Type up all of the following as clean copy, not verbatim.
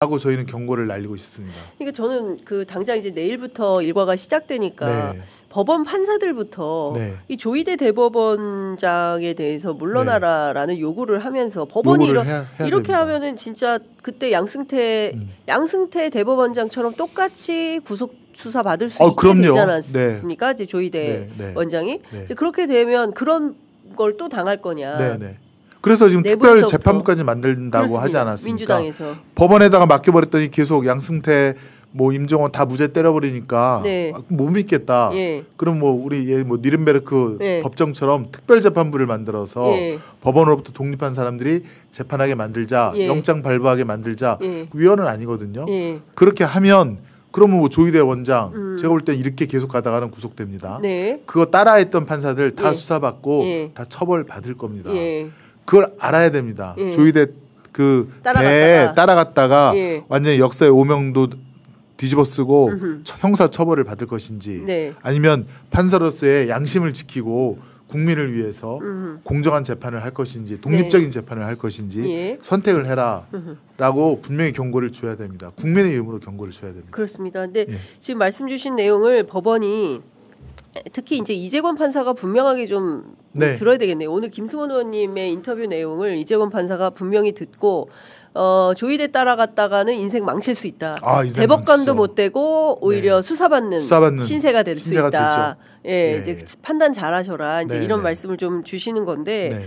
하고 저희는 경고를 날리고 있습니다. 그러니까 저는 그 당장 이제 내일부터 일과가 시작되니까 네. 법원 판사들부터 네. 이 조희대 대법원장에 대해서 물러나라라는 네. 요구를 하면서 법원이 해야 이렇게 됩니다. 하면은 진짜 그때 양승태 대법원장처럼 똑같이 구속 수사 받을 수 있게 되지 않았습니까? 네. 이제 조희대 원장이 이제 그렇게 되면 그런 걸 또 당할 거냐? 그래서 지금 특별 재판부까지 만든다고 그렇습니다. 하지 않았습니까? 민주당에서 법원에다가 맡겨버렸더니 계속 양승태, 뭐 임종원 다 무죄 때려버리니까 못 믿겠다. 그럼 뭐 우리 뭐 니른베르크 법정처럼 특별 재판부를 만들어서 법원으로부터 독립한 사람들이 재판하게 만들자, 영장 발부하게 만들자. 위헌은 아니거든요. 그렇게 하면 그러면 뭐 조희대 원장 제가 볼 때 이렇게 계속 가다가는 구속됩니다. 그거 따라했던 판사들 다 수사받고 다 처벌 받을 겁니다. 그걸 알아야 됩니다. 조희대 그 배에 따라갔다가 완전히 역사의 오명도 뒤집어쓰고 형사 처벌을 받을 것인지 아니면 판사로서의 양심을 지키고 국민을 위해서 공정한 재판을 할 것인지 독립적인 재판을 할 것인지 선택을 해라라고 분명히 경고를 줘야 됩니다. 국민의 이름으로 경고를 줘야 됩니다. 그렇습니다. 근데 지금 말씀 주신 내용을 법원이 특히 이제 이재권 판사가 분명하게 좀 들어야 되겠네요. 오늘 김승원 의원님의 인터뷰 내용을 이재권 판사가 분명히 듣고 조희대 따라갔다가는 인생 망칠 수 있다. 대법관도 못 되고 오히려 수사받는 신세가 될 수 있다. 이제 판단 잘하셔라. 이제 이런 말씀을 좀 주시는 건데.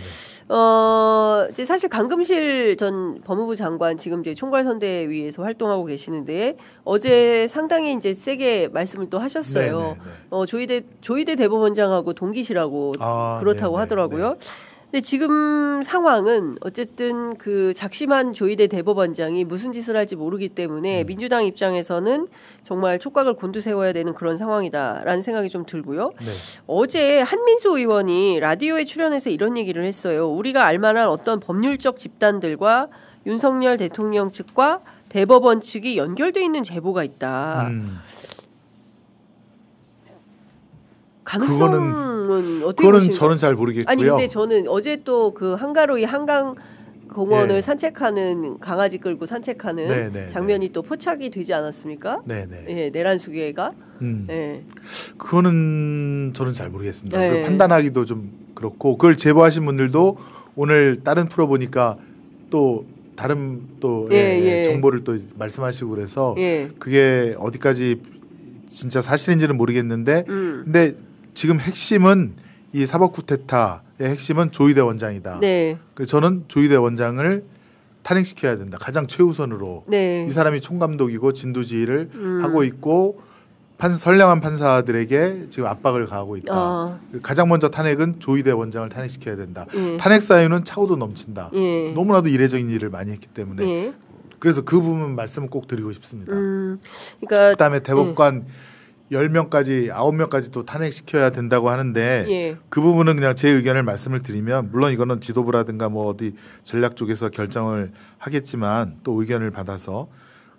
이제 사실 강금실 전 법무부 장관 지금 이제 총괄선대위에서 활동하고 계시는데 어제 상당히 이제 세게 말씀을 또 하셨어요. 조희대 대법원장하고 동기시라고 그렇다고 하더라고요. 근데 지금 상황은 어쨌든 그 작심한 조희대 대법원장이 무슨 짓을 할지 모르기 때문에 민주당 입장에서는 정말 촉각을 곤두세워야 되는 그런 상황이다라는 생각이 좀 들고요. 어제 한민수 의원이 라디오에 출연해서 이런 얘기를 했어요. 우리가 알만한 어떤 법률적 집단들과 윤석열 대통령 측과 대법원 측이 연결돼 있는 제보가 있다. 가능성은 어떻게 그거는 저는 잘 모르겠고요. 아니 근데 저는 어제 또 그 한가로이 한강 공원을 산책하는 강아지 끌고 산책하는 장면이 또 포착이 되지 않았습니까? 내란 수계가. 그거는 저는 잘 모르겠습니다. 그걸 판단하기도 좀 그렇고 그걸 제보하신 분들도 오늘 다른 프로 보니까 또 다른 또 정보를 또 말씀하시고 그래서 그게 어디까지 진짜 사실인지는 모르겠는데 근데 지금 핵심은 이 사법 쿠데타의 핵심은 조희대 원장이다. 그래서 저는 조희대 원장을 탄핵시켜야 된다. 가장 최우선으로. 이 사람이 총감독이고 진두지휘를 하고 있고 선량한 판사들에게 지금 압박을 가하고 있다. 가장 먼저 탄핵은 조희대 원장을 탄핵시켜야 된다. 탄핵 사유는 차고도 넘친다. 너무나도 이례적인 일을 많이 했기 때문에. 그래서 그 부분 말씀을 꼭 드리고 싶습니다. 그러니까 그다음에 대법관 10명까지 9명까지 또 탄핵시켜야 된다고 하는데 그 부분은 그냥 제 의견을 말씀을 드리면 물론 이거는 지도부라든가 뭐 어디 전략 쪽에서 결정을 하겠지만 또 의견을 받아서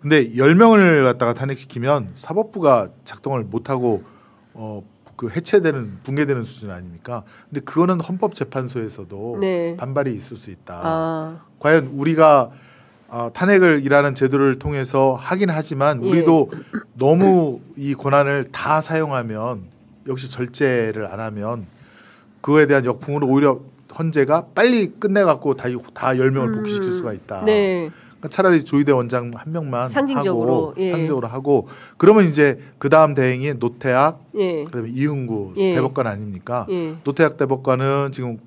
근데 10명을 갖다가 탄핵시키면 사법부가 작동을 못하고 그 해체되는 붕괴되는 수준 아닙니까? 근데 그거는 헌법재판소에서도 반발이 있을 수 있다. 과연 우리가 탄핵을 이라는 제도를 통해서 하긴 하지만 우리도 너무 이 권한을 다 사용하면 역시 절제를 안 하면 그거에 대한 역풍으로 오히려 헌재가 빨리 끝내갖고 다 10명을 복귀시킬 수가 있다. 그러니까 차라리 조희대 원장 한 명만 상징적으로 하고 그러면 이제 그 다음 대행이 노태학 그다음에 이흥구 대법관 아닙니까? 노태학 대법관은 지금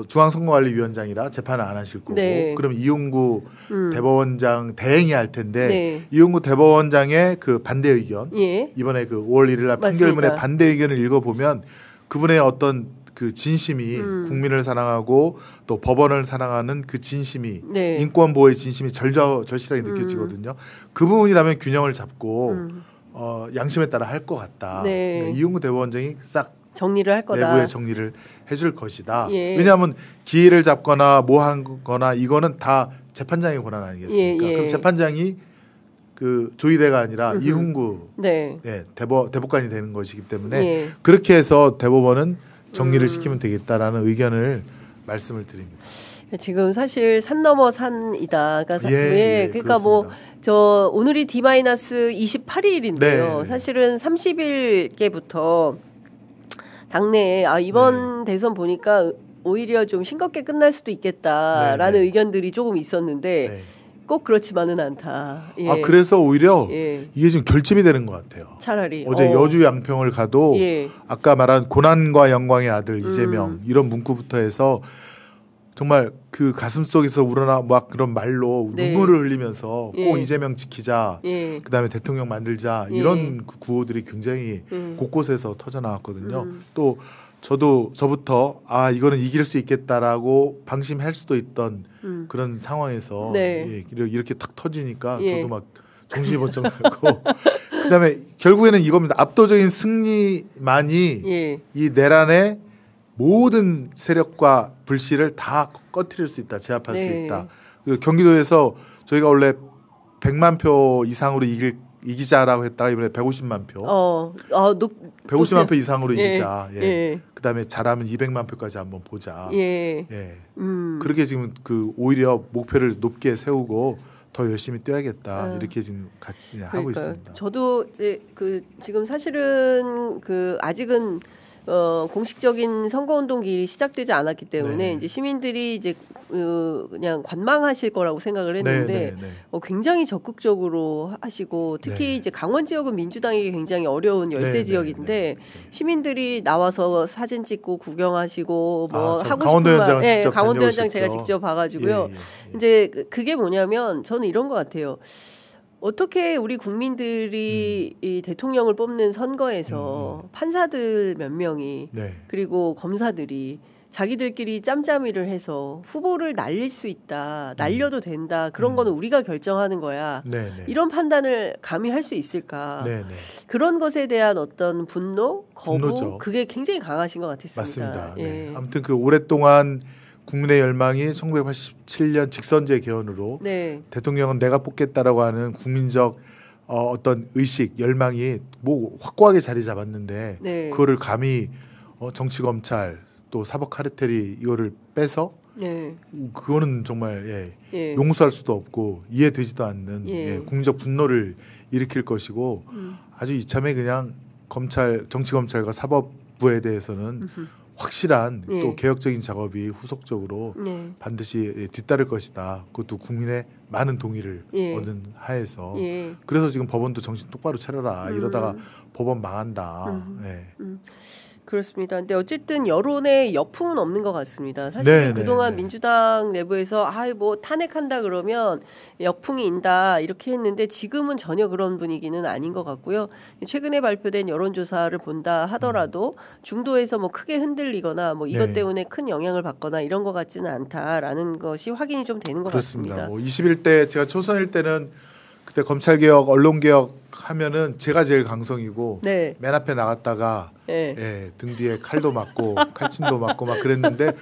중앙선거관리위원장이라 재판을 안 하실 거고 그럼 이용구 대법원장 대행이 할 텐데 이용구 대법원장의 그 반대 의견 이번에 그 5월 1일 날 판결문의 반대 의견을 읽어보면 그분의 어떤 그 진심이 국민을 사랑하고 또 법원을 사랑하는 그 진심이 인권 보호의 진심이 절실하게 느껴지거든요. 그 부분이라면 균형을 잡고 양심에 따라 할 것 같다. 이용구 대법원장이 싹 정리를 할 거다. 내부에 정리를 해줄 것이다. 왜냐하면 기회를 잡거나 뭐 하거나 이거는 다 재판장의 권한 아니겠습니까? 그럼 재판장이 그 조희대가 아니라 이흥구 대법관이 되는 것이기 때문에 그렇게 해서 대법원은 정리를 시키면 되겠다라는 의견을 말씀을 드립니다. 지금 사실 산 넘어 산이다. 그러니까 그러니까 뭐 저 오늘이 D-28일인데요. 사실은 30일께부터 당내에 이번 대선 보니까 오히려 좀 싱겁게 끝날 수도 있겠다라는 의견들이 조금 있었는데 꼭 그렇지만은 않다. 그래서 오히려 이게 지금 결집이 되는 것 같아요. 차라리 어제 여주 양평을 가도 아까 말한 고난과 영광의 아들 이재명 이런 문구부터 해서 정말 그 가슴 속에서 우러나 막 그런 말로 눈물을 흘리면서 꼭 이재명 지키자, 그다음에 대통령 만들자 이런 그 구호들이 굉장히 곳곳에서 터져 나왔거든요. 또 저부터 이거는 이길 수 있겠다라고 방심할 수도 있던 그런 상황에서 이렇게 탁 터지니까 저도 막 정신이 번쩍 나고 그다음에 결국에는 이겁니다. 압도적인 승리만이 이 내란의 모든 세력과 불씨를 다 꺼트릴 수 있다, 제압할 수 있다. 경기도에서 저희가 원래 100만 표 이상으로 이기자라고 했다가 이번에 150만 표. 150만 표 이상으로 이기자. 그다음에 잘하면 200만 표까지 한번 보자. 그렇게 지금 오히려 목표를 높게 세우고 더 열심히 뛰어야겠다. 이렇게 지금 같이 하고 있습니다. 저도 이제 지금 사실은 아직은 공식적인 선거운동 길이 시작되지 않았기 때문에 이제 시민들이 이제 그냥 관망하실 거라고 생각을 했는데 굉장히 적극적으로 하시고 특히 이제 강원 지역은 민주당이 굉장히 어려운 열세 지역인데 시민들이 나와서 사진 찍고 구경하시고 뭐 하고 강원도 현장을 직접 강원도 현장 제가 직접 봐가지고요. 이제 그게 뭐냐면 저는 이런 것 같아요. 어떻게 우리 국민들이 이 대통령을 뽑는 선거에서 판사들 몇 명이 그리고 검사들이 자기들끼리 짬짬이를 해서 후보를 날릴 수 있다, 날려도 된다, 그런 거는 우리가 결정하는 거야. 이런 판단을 감히 할 수 있을까? 그런 것에 대한 어떤 분노, 거부, 분노죠. 그게 굉장히 강하신 것 같았습니다. 맞습니다. 아무튼 오랫동안 국민의 열망이 1987년 직선제 개헌으로 대통령은 내가 뽑겠다라고 하는 국민적 어떤 의식, 열망이 뭐 확고하게 자리 잡았는데 그거를 감히 정치 검찰 또 사법 카르텔이 이거를 빼서 그거는 정말 용서할 수도 없고 이해되지도 않는 국민적 분노를 일으킬 것이고 아주 이참에 그냥 정치 검찰과 사법부에 대해서는 확실한 또 개혁적인 작업이 후속적으로 반드시 뒤따를 것이다. 그것도 국민의 많은 동의를 얻은 하에서 그래서 지금 법원도 정신 똑바로 차려라. 이러다가 법원 망한다. 그렇습니다. 근데 어쨌든 여론의 여풍은 없는 것 같습니다. 사실 그동안 민주당 내부에서 뭐 탄핵한다 그러면 역풍이 인다 이렇게 했는데 지금은 전혀 그런 분위기는 아닌 것 같고요. 최근에 발표된 여론조사를 본다 하더라도 중도에서 뭐 크게 흔들리거나 뭐 이것 때문에 큰 영향을 받거나 이런 것 같지는 않다라는 것이 확인이 좀 되는 것 같습니다. 21대 제가 초선일 때는 그때 검찰개혁, 언론개혁 하면은 제가 제일 강성이고 맨 앞에 나갔다가 등 뒤에 칼도 맞고 칼침도 맞고 막 그랬는데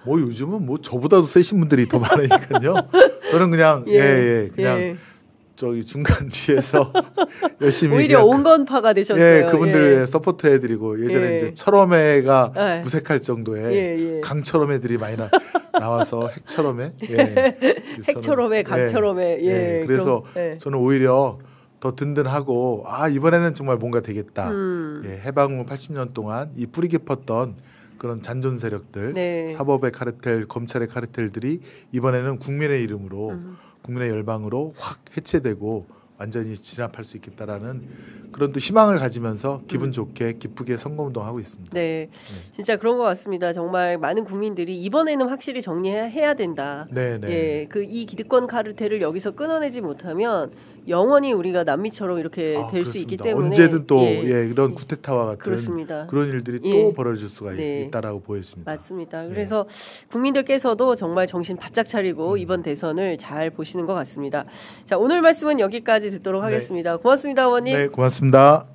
뭐 요즘은 뭐 저보다도 세신 분들이 더 많으니까요. 저는 그냥 그냥 저기 중간 뒤에서 열심히 오히려 온건파가 되셨어요. 그분들 서포트해드리고 예전에 이제 철험회가 무색할 정도의 강철험회들이 많이 나와서 핵철험회, 핵철험회, 강철험회. 그래서 저는 오히려 더 든든하고 이번에는 정말 뭔가 되겠다. 해방 후 80년 동안 이 뿌리 깊었던 그런 잔존 세력들, 사법의 카르텔, 검찰의 카르텔들이 이번에는 국민의 이름으로 국민의 열망으로 확 해체되고 완전히 진압할 수 있겠다라는 그런 또 희망을 가지면서 기분 좋게 기쁘게 선거운동하고 있습니다. 진짜 그런 것 같습니다. 정말 많은 국민들이 이번에는 확실히 정리해야 된다. 이 기득권 카르텔을 여기서 끊어내지 못하면 영원히 우리가 남미처럼 이렇게 될 수 있기 때문에 언제든 또 이런 쿠데타와 같은 그런 일들이 또 벌어질 수가 있다라고 보여집니다. 맞습니다. 그래서 국민들께서도 정말 정신 바짝 차리고 이번 대선을 잘 보시는 것 같습니다. 자, 오늘 말씀은 여기까지 듣도록 하겠습니다. 고맙습니다, 어머님. 고맙습니다.